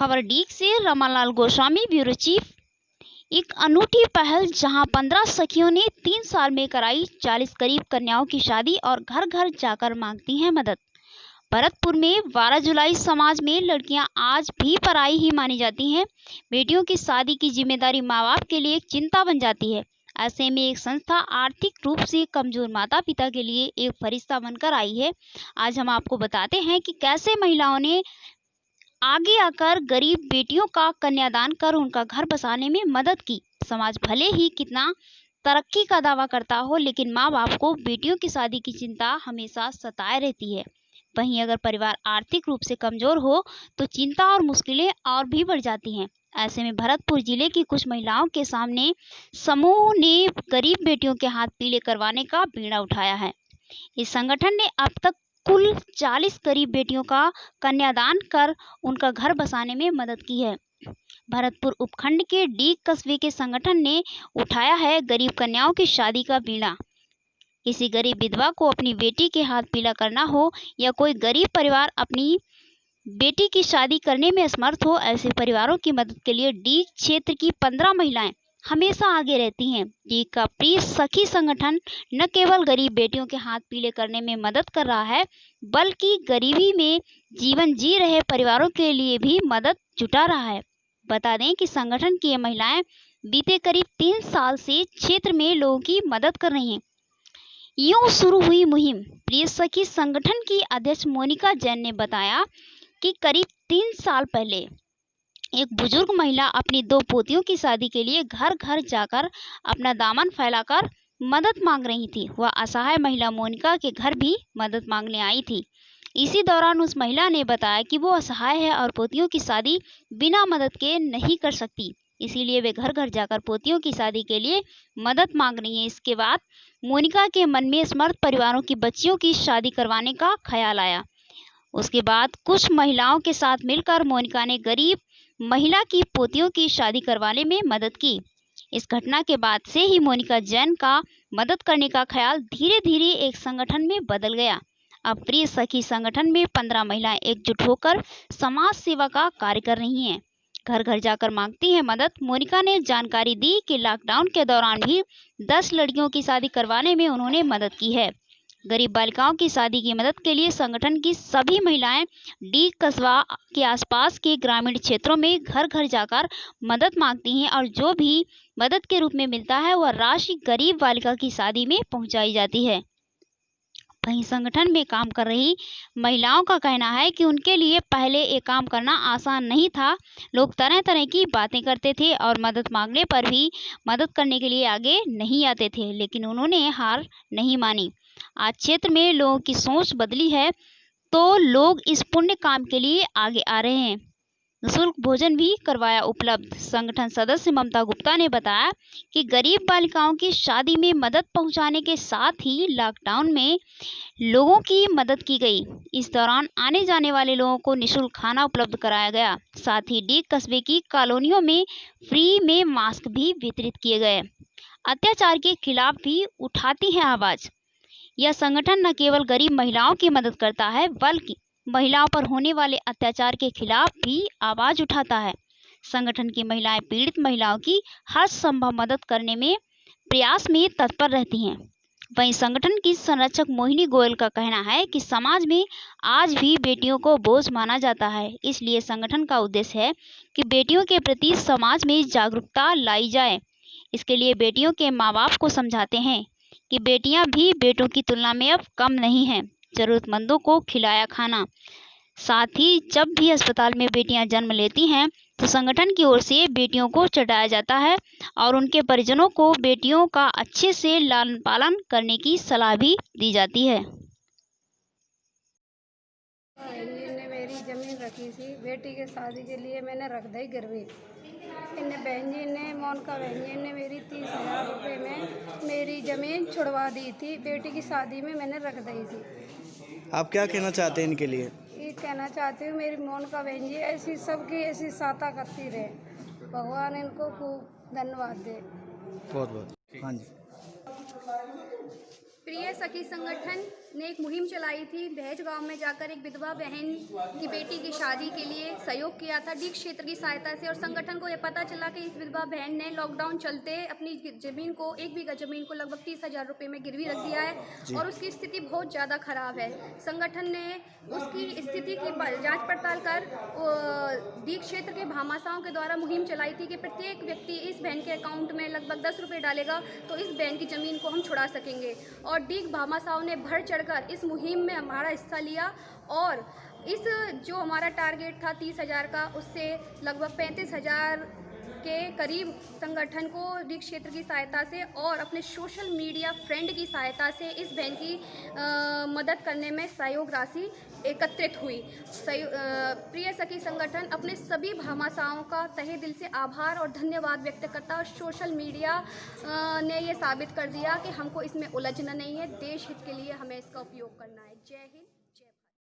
खबर डीग से रमालाल Goswami, bureau chief. एक अनूठी पहल जहां 15 सखियों ने 3 साल में कराई 40 करीब कन्याओं की शादी और घर घर जाकर मांगती हैं मदद। भरतपुर में 12 जुलाई समाज में लड़कियां आज भी पराई ही मानी जाती हैं। बेटियों की शादी की जिम्मेदारी माँ बाप के लिए एक चिंता बन जाती है। ऐसे में एक संस्था आर्थिक रूप से कमजोर माता पिता के लिए एक फरिश्ता बनकर आई है। आज हम आपको बताते हैं कि कैसे महिलाओं ने आगे आकर गरीब बेटियों का कन्यादान कर उनका घर बसाने में मदद की। समाज भले ही कितना तरक्की का दावा करता हो, लेकिन माँ बाप को बेटियों की शादी की चिंता हमेशा सताए रहती है। वहीं अगर परिवार आर्थिक रूप से कमजोर हो तो चिंता और मुश्किलें और भी बढ़ जाती हैं। ऐसे में भरतपुर जिले की कुछ महिलाओं के सामने समूह ने गरीब बेटियों के हाथ पीले करवाने का बीड़ा उठाया है। इस संगठन ने अब तक कुल 40 गरीब बेटियों का कन्यादान कर उनका घर बसाने में मदद की है। भरतपुर उपखंड के डीग कस्बे के संगठन ने उठाया है गरीब कन्याओं की शादी का बीड़ा। किसी गरीब विधवा को अपनी बेटी के हाथ पीला करना हो या कोई गरीब परिवार अपनी बेटी की शादी करने में असमर्थ हो, ऐसे परिवारों की मदद के लिए डीग क्षेत्र की 15 महिलाएं हमेशा आगे रहती हैं। डीग का प्रिय सखी संगठन न केवल गरीब बेटियों के हाथ पीले करने में मदद कर रहा है, बल्कि गरीबी में जीवन जी रहे परिवारों के लिए भी मदद जुटा रहा है। बता दें कि संगठन की ये महिलाएं बीते करीब 3 साल से क्षेत्र में लोगों की मदद कर रही हैं। यूं शुरू हुई मुहिम। प्रिय सखी संगठन की अध्यक्ष मोनिका जैन ने बताया कि करीब 3 साल पहले एक बुजुर्ग महिला अपनी 2 पोतियों की शादी के लिए घर घर जाकर अपना दामन फैलाकर मदद मांग रही थी। वह असहाय महिला मोनिका के घर भी मदद मांगने आई थी। इसी दौरान उस महिला ने बताया कि वो असहाय है और पोतियों की शादी बिना मदद के नहीं कर सकती, इसीलिए वे घर घर जाकर पोतियों की शादी के लिए मदद मांग रही हैं। इसके बाद मोनिका के मन में समर्थ परिवारों की बच्चियों की शादी करवाने का ख्याल आया। उसके बाद कुछ महिलाओं के साथ मिलकर मोनिका ने गरीब महिला की पोतियों की शादी करवाने में मदद की। इस घटना के बाद से ही मोनिका जैन का मदद करने का ख्याल धीरे धीरे एक संगठन में बदल गया। अब प्रिय सखी संगठन में 15 महिलाएं एकजुट होकर समाज सेवा का कार्य कर रही हैं, घर घर जाकर मांगती हैं मदद। मोनिका ने जानकारी दी कि लॉकडाउन के दौरान भी 10 लड़कियों की शादी करवाने में उन्होंने मदद की है। गरीब बालिकाओं की शादी की मदद के लिए संगठन की सभी महिलाएं डीग कस्बा के आसपास के ग्रामीण क्षेत्रों में घर घर जाकर मदद मांगती हैं और जो भी मदद के रूप में मिलता है वह राशि गरीब बालिका की शादी में पहुंचाई जाती है। वहीं संगठन में काम कर रही महिलाओं का कहना है कि उनके लिए पहले ये काम करना आसान नहीं था। लोग तरह तरह की बातें करते थे और मदद मांगने पर भी मदद करने के लिए आगे नहीं आते थे, लेकिन उन्होंने हार नहीं मानी। आज क्षेत्र में लोगों की सोच बदली है तो लोग इस पुण्य काम के लिए आगे आ रहे हैं। निःशुल्क भोजन भी करवाया उपलब्ध। संगठन सदस्य ममता गुप्ता ने बताया कि गरीब बालिकाओं की शादी में मदद पहुंचाने के साथ ही लॉकडाउन में लोगों की मदद की गई। इस दौरान आने जाने वाले लोगों को निःशुल्क खाना उपलब्ध कराया गया। साथ ही डीग कस्बे की कॉलोनियों में फ्री में मास्क भी वितरित किए गए। अत्याचार के खिलाफ भी उठाती है आवाज। यह संगठन न केवल गरीब महिलाओं की मदद करता है, बल्कि महिलाओं पर होने वाले अत्याचार के खिलाफ भी आवाज उठाता है। संगठन की महिलाएं पीड़ित महिलाओं की हर संभव मदद करने में प्रयास में तत्पर रहती हैं। वहीं संगठन की संरक्षक मोहिनी गोयल का कहना है कि समाज में आज भी बेटियों को बोझ माना जाता है, इसलिए संगठन का उद्देश्य है कि बेटियों के प्रति समाज में जागरूकता लाई जाए। इसके लिए बेटियों के माँ बाप को समझाते हैं कि बेटियां भी बेटों की तुलना में अब कम नहीं हैं। जरूरतमंदों को खिलाया खाना। साथ ही जब भी अस्पताल में बेटियां जन्म लेती हैं तो संगठन की ओर से बेटियों को चटाया जाता है और उनके परिजनों को बेटियों का अच्छे से लालन पालन करने की सलाह भी दी जाती है। ने मेरी जमीन रखी थी, बेटी के शादी के लिए मैंने रख दी गिरवी। इन्हें बहन जी ने मोनिका बहन जी ने मेरी 30,000 रुपये में मेरी ज़मीन छुड़वा दी थी। बेटी की शादी में मैंने रख दी थी। आप क्या कहना चाहते हैं इनके लिए? ये कहना चाहती हूँ मेरी मोनिका बहन जी ऐसी सबकी ऐसी सहायता करती रहे, भगवान इनको खूब धन्यवाद दे। बहुत बहुत। हाँ जी। प्रिय सखी संगठन ने एक मुहिम चलाई थी। बहज गांव में जाकर एक विधवा बहन की बेटी की शादी के लिए सहयोग किया था डीग क्षेत्र की सहायता से, और संगठन को यह पता चला कि इस विधवा बहन ने लॉकडाउन चलते अपनी ज़मीन को, 1 बीघा ज़मीन को लगभग 30,000 रुपये में गिरवी रख दिया है और उसकी स्थिति बहुत ज़्यादा ख़राब है। संगठन ने उसकी स्थिति की जाँच पड़ताल कर डीग क्षेत्र के भामाशाहों के द्वारा मुहिम चलाई थी कि प्रत्येक व्यक्ति इस बहन के अकाउंट में लगभग 10 रुपये डालेगा तो इस बहन की ज़मीन को हम छुड़ा सकेंगे। और डीग भामाशाहों ने बढ़ चढ़कर इस मुहिम में हमारा हिस्सा लिया और इस जो हमारा टारगेट था 30,000 का, उससे लगभग 35,000 के करीब संगठन को डीग क्षेत्र की सहायता से और अपने सोशल मीडिया फ्रेंड की सहायता से इस बहन की मदद करने में सहयोग राशि एकत्रित हुई। प्रिय सखी संगठन अपने सभी भामाशाहों का तहे दिल से आभार और धन्यवाद व्यक्त करता है। और सोशल मीडिया ने ये साबित कर दिया कि हमको इसमें उलझना नहीं है, देश हित के लिए हमें इसका उपयोग करना है। जय हिंद।